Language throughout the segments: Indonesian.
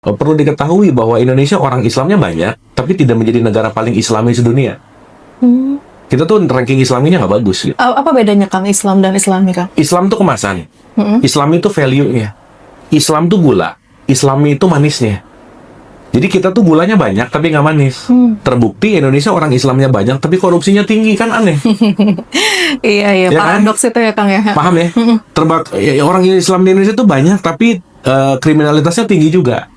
Perlu diketahui bahwa Indonesia orang Islamnya banyak, tapi tidak menjadi negara paling Islami sedunia. Kita tuh ranking Islaminya nggak bagus. Gitu. Apa bedanya Kang Islam dan Islami, Kang? Islam tuh kemasan, Islam itu value-nya, Islam tuh gula, Islami itu manisnya. Jadi kita tuh gulanya banyak tapi nggak manis. Terbukti Indonesia orang Islamnya banyak tapi korupsinya tinggi, kan aneh. Iya, Ya kan? paradoks itu ya, Kang ya. Paham ya? Orang Islam di Indonesia tuh banyak tapi kriminalitasnya tinggi juga.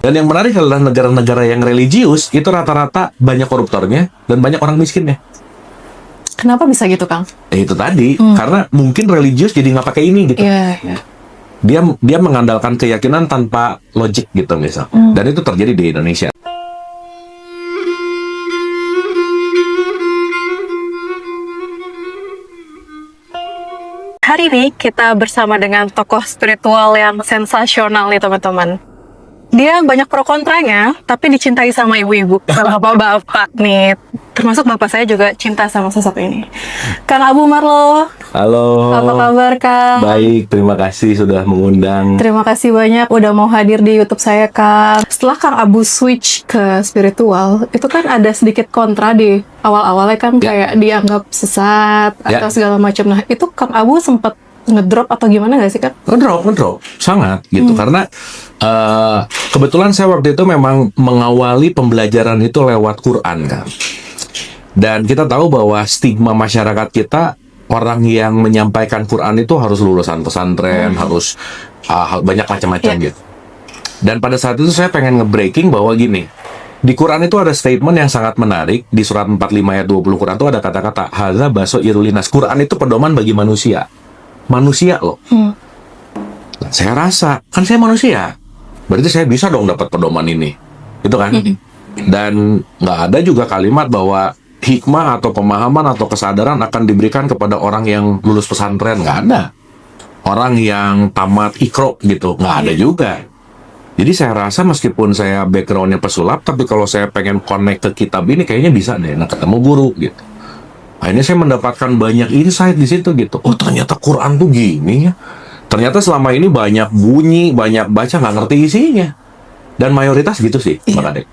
Dan yang menarik adalah negara-negara yang religius itu rata-rata banyak koruptornya dan banyak orang miskinnya. Kenapa bisa gitu, Kang? Itu tadi, karena mungkin religius jadi nggak pakai ini gitu. Iya, iya. Dia mengandalkan keyakinan tanpa logik gitu misal. Dan itu terjadi di Indonesia. Hari ini kita bersama dengan tokoh spiritual yang sensasional nih, teman-teman. Dia banyak pro kontranya, tapi dicintai sama ibu-ibu, sama bapak-bapak nih. Termasuk bapak saya juga cinta sama sosok ini. Kang Abu Marlo, Halo. apa kabar, Kang? Baik, terima kasih sudah mengundang. Terima kasih banyak udah mau hadir di YouTube saya, Kang. Setelah Kang Abu switch ke spiritual, itu kan ada sedikit kontra di awal-awalnya kan, kayak dianggap sesat atau segala macam. Nah, itu Kang Abu sempat ngedrop atau gimana nggak sih, Kang? Ngedrop, sangat gitu. Karena kebetulan saya waktu itu memang mengawali pembelajaran itu lewat Quran kan. Dan kita tahu bahwa stigma masyarakat kita, orang yang menyampaikan Quran itu harus lulusan pesantren, harus banyak macam-macam gitu. Dan pada saat itu saya pengen nge-breaking bahwa gini, di Quran itu ada statement yang sangat menarik. Di surat 45 ayat 20 Quran itu ada kata-kata hadza baso irulinas. Quran itu pedoman bagi manusia. Manusia loh. Nah, saya rasa, kan saya manusia, berarti saya bisa dong dapat pedoman ini. Itu kan? Dan nggak ada juga kalimat bahwa hikmah atau pemahaman atau kesadaran akan diberikan kepada orang yang lulus pesantren. Nggak ada. Orang yang tamat ikro gitu. Nggak ada juga. Jadi saya rasa meskipun saya backgroundnya pesulap, tapi kalau saya pengen connect ke kitab ini, kayaknya bisa deh. Nah, ketemu guru gitu. Akhirnya saya mendapatkan banyak insight di situ gitu. Oh, ternyata Quran tuh gini ya. Ternyata selama ini banyak bunyi, banyak baca, nggak ngerti isinya. Dan mayoritas gitu sih, Mbak Kadek.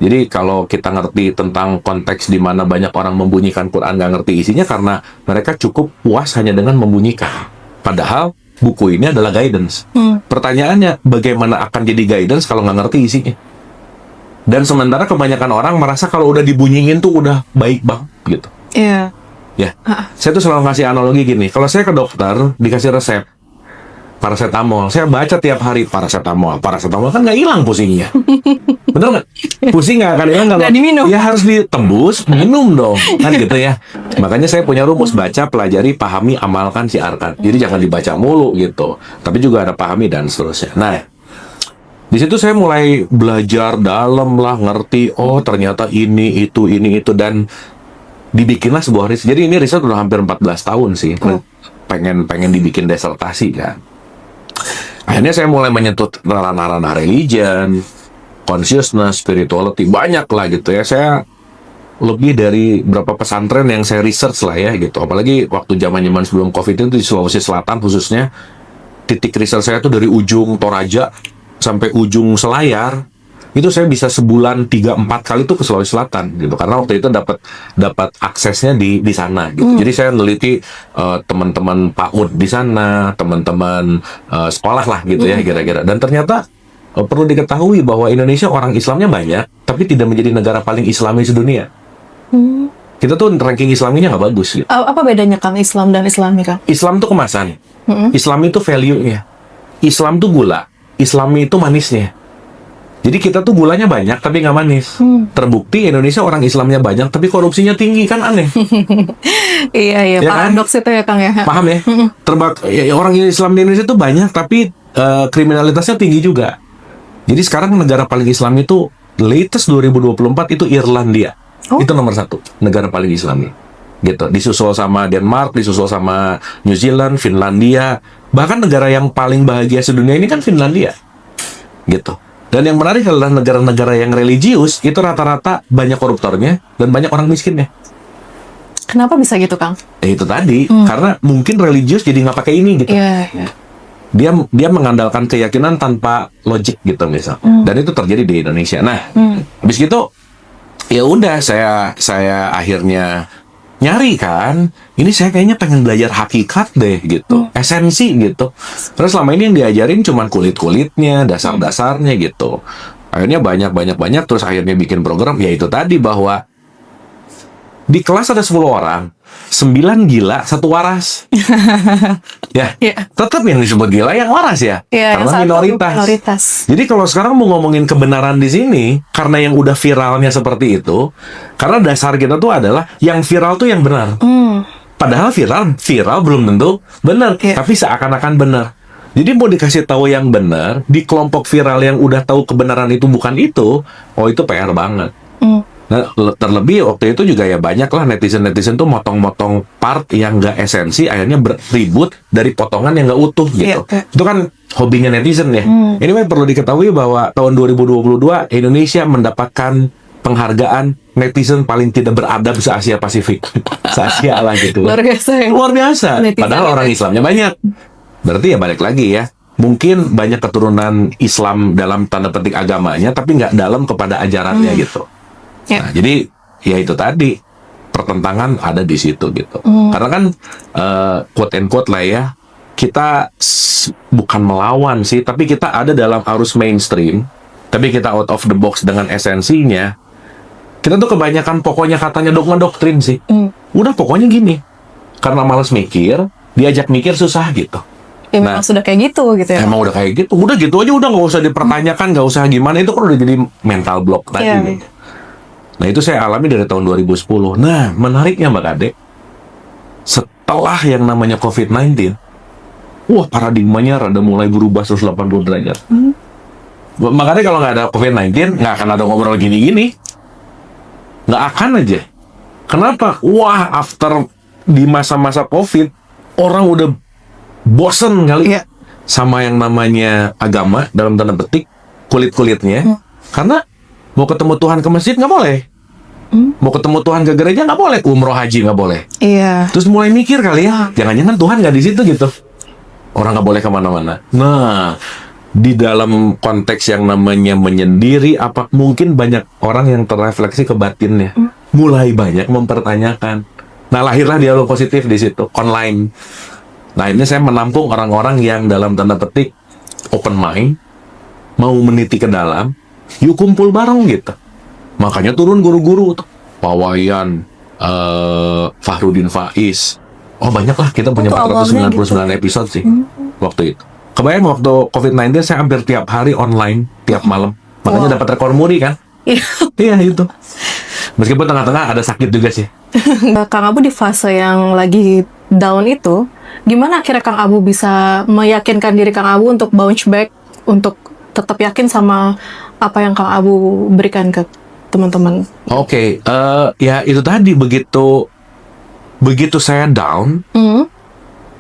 Jadi kalau kita ngerti tentang konteks di mana banyak orang membunyikan Quran nggak ngerti isinya karena mereka cukup puas hanya dengan membunyikan. Padahal buku ini adalah guidance. Pertanyaannya, bagaimana akan jadi guidance kalau nggak ngerti isinya? Dan sementara kebanyakan orang merasa kalau udah dibunyiin tuh udah baik banget gitu. Iya. Ya, saya tuh selalu ngasih analogi gini. Kalau saya ke dokter, dikasih resep paracetamol, saya baca tiap hari paracetamol kan nggak hilang pusingnya. Betul nggak? Pusing nggak akan hilang kalau diminum. ya harus ditembus, minum dong, kan gitu ya. Makanya saya punya rumus, baca, pelajari, pahami, amalkan, siarkan. Jadi jangan dibaca mulu gitu, tapi juga ada pahami dan seterusnya. Nah, di situ saya mulai belajar dalam lah, ngerti. Oh, ternyata ini itu dan dibikinlah sebuah riset. Jadi ini riset udah hampir 14 tahun sih. Pengen dibikin disertasi kan. Akhirnya saya mulai menyentuh ranah-ranah religion, consciousness, spirituality, banyak lah gitu ya. Saya lebih dari berapa pesantren yang saya research lah ya gitu. Apalagi waktu zaman-zaman sebelum COVID itu di Sulawesi Selatan khususnya, titik riset saya tuh dari ujung Toraja sampai ujung Selayar. Itu saya bisa sebulan 3-4 kali tuh ke Sulawesi Selatan gitu, karena waktu itu dapat aksesnya di sana gitu. Jadi saya neliti teman-teman PAUD di sana, teman-teman sekolah lah gitu ya kira-kira. Dan ternyata perlu diketahui bahwa Indonesia orang Islamnya banyak, tapi tidak menjadi negara paling Islami sedunia. Kita tuh ranking Islaminya nggak bagus gitu. Apa bedanya Kang Islam dan Islami, Kang? Islam tuh kemasan, Islam itu value-nya, Islam tuh gula, Islami itu manisnya. Jadi kita tuh gulanya banyak tapi nggak manis. Terbukti Indonesia orang Islamnya banyak tapi korupsinya tinggi, kan aneh. Iya, Ya kan? paradoks itu ya, Kang ya. Paham ya? Orang Islam di Indonesia tuh banyak tapi kriminalitasnya tinggi juga. Jadi sekarang negara paling Islam itu latest 2024 itu Irlandia. Itu nomor 1 negara paling Islami. Gitu. Disusul sama Denmark, disusul sama New Zealand, Finlandia. Bahkan negara yang paling bahagia sedunia ini kan Finlandia. Gitu. Dan yang menarik adalah negara-negara yang religius itu rata-rata banyak koruptornya dan banyak orang miskinnya. Kenapa bisa gitu, Kang? Itu tadi, karena mungkin religius jadi nggak pakai ini gitu. Iya. dia mengandalkan keyakinan tanpa logik gitu misal. Dan itu terjadi di Indonesia. Nah, habis gitu ya udah saya akhirnya nyari kan, ini saya kayaknya pengen belajar hakikat deh gitu, esensi gitu. Terus selama ini yang diajarin cuman kulit-kulitnya, dasar-dasarnya gitu. Akhirnya banyak, terus akhirnya bikin program, ya itu tadi bahwa di kelas ada 10 orang, 9 gila, 1 waras. Ya, tetap yang disebut gila yang waras ya, Yang karena satu minoritas. Jadi kalau sekarang mau ngomongin kebenaran di sini, karena yang udah viralnya seperti itu, karena dasar kita tuh adalah yang viral tuh yang benar. Padahal viral belum tentu benar, tapi seakan-akan benar. Jadi mau dikasih tahu yang benar di kelompok viral yang udah tahu kebenaran itu bukan itu, itu PR banget. Nah, terlebih waktu itu juga ya banyak lah netizen tuh motong-motong part yang nggak esensi, akhirnya berribut dari potongan yang nggak utuh gitu. Itu kan hobinya netizen ya. Anyway, perlu diketahui bahwa tahun 2022 Indonesia mendapatkan penghargaan netizen paling tidak beradab se-Asia Pasifik. Se-Asia lah gitu. Luar biasa ya. Luar biasa. Netizen Padahal orang Islamnya banyak. Berarti ya balik lagi ya. Mungkin banyak keturunan Islam dalam tanda petik agamanya, tapi nggak dalam kepada ajarannya gitu. Nah, jadi ya itu tadi pertentangan ada di situ gitu. Karena kan quote and quote lah ya, kita bukan melawan sih, tapi kita ada dalam arus mainstream, tapi kita out of the box dengan esensinya. Kita tuh kebanyakan pokoknya katanya dogma doktrin sih. Udah pokoknya gini, karena malas mikir, diajak mikir susah gitu. Ya memang sudah kayak gitu ya. Emang udah kayak gitu, udah gitu aja, udah nggak usah dipertanyakan, nggak usah gimana, itu kan udah jadi mental block tadi gitu. Nah, itu saya alami dari tahun 2010. Nah, menariknya Mbak Kade, setelah yang namanya COVID-19, paradigmanya rada mulai berubah 180 derajat. Makanya kalau nggak ada COVID-19, nggak akan ada ngobrol gini-gini. Nggak akan aja. Kenapa? After di masa-masa COVID, orang udah bosen kali sama yang namanya agama, dalam tanda petik, kulit-kulitnya. Karena mau ketemu Tuhan ke masjid nggak boleh. Mau ketemu Tuhan ke gereja nggak boleh. Umroh haji nggak boleh. Terus mulai mikir kali ya, jangan-jangan Tuhan nggak di situ gitu. Orang nggak boleh kemana-mana. Nah, di dalam konteks yang namanya menyendiri, mungkin banyak orang yang terrefleksi ke batinnya. Mulai banyak mempertanyakan. Nah, lahirlah dialog positif di situ, online. Nah, ini saya menampung orang-orang yang dalam tanda petik open mind, mau meniti ke dalam, yuk kumpul bareng gitu. Makanya turun guru-guru tuh, Pak Wayan, Fahrudin Faiz. Banyak lah, kita punya 499 episode sih waktu itu. Kebayang waktu COVID-19 saya hampir tiap hari online, tiap malam. Makanya dapat rekor muri kan? Iya itu. Meskipun tengah-tengah ada sakit juga sih. Kang Abu di fase yang lagi down itu, gimana akhirnya Kang Abu bisa meyakinkan diri Kang Abu untuk bounce back, untuk tetap yakin sama apa yang Kang Abu berikan ke teman-teman? Ya itu tadi, begitu saya down,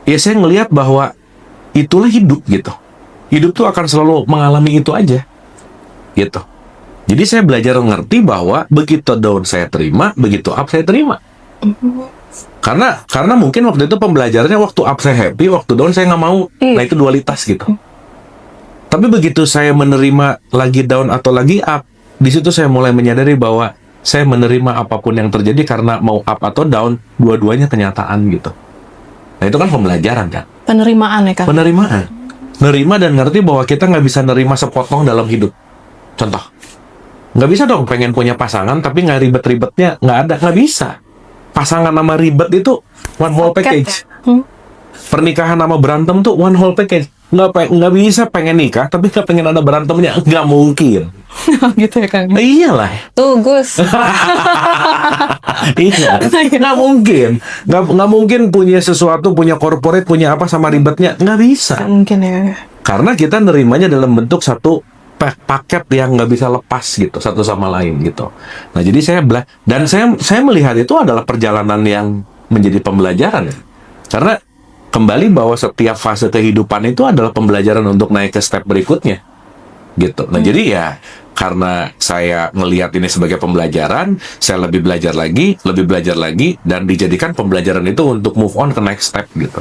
ya saya ngelihat bahwa itulah hidup gitu. Hidup tuh akan selalu mengalami itu aja gitu. Jadi saya belajar ngerti bahwa begitu down saya terima, begitu up saya terima. Karena mungkin waktu itu pembelajarannya waktu up saya happy, waktu down saya nggak mau. Nah, itu dualitas gitu. Tapi begitu saya menerima lagi down atau lagi up, di situ saya mulai menyadari bahwa saya menerima apapun yang terjadi, karena mau up atau down, dua-duanya kenyataan gitu. Nah, itu kan pembelajaran kan. Penerimaan ya kan? Penerimaan. Nerima dan ngerti bahwa kita nggak bisa nerima sepotong dalam hidup. Contoh, nggak bisa dong pengen punya pasangan tapi nggak ribet-ribetnya, nggak bisa. Pasangan sama ribet itu one whole package. Pernikahan sama berantem tuh one whole package. Nggak bisa pengen nikah tapi nggak pengen ada berantemnya, nggak mungkin. Gitu ya Kang? Iyalah. Tuh Gus. Iya, nggak mungkin. Nggak mungkin punya sesuatu, punya corporate, punya apa sama ribetnya, nggak bisa. Nggak mungkin ya. Karena kita nerimanya dalam bentuk satu paket yang nggak bisa lepas gitu, satu sama lain gitu. Nah, jadi saya melihat itu adalah perjalanan yang menjadi pembelajaran ya. Karena kembali bahwa setiap fase kehidupan itu adalah pembelajaran untuk naik ke step berikutnya gitu. Nah, jadi ya karena saya melihat ini sebagai pembelajaran, saya lebih belajar lagi, dan dijadikan pembelajaran itu untuk move on ke next step gitu.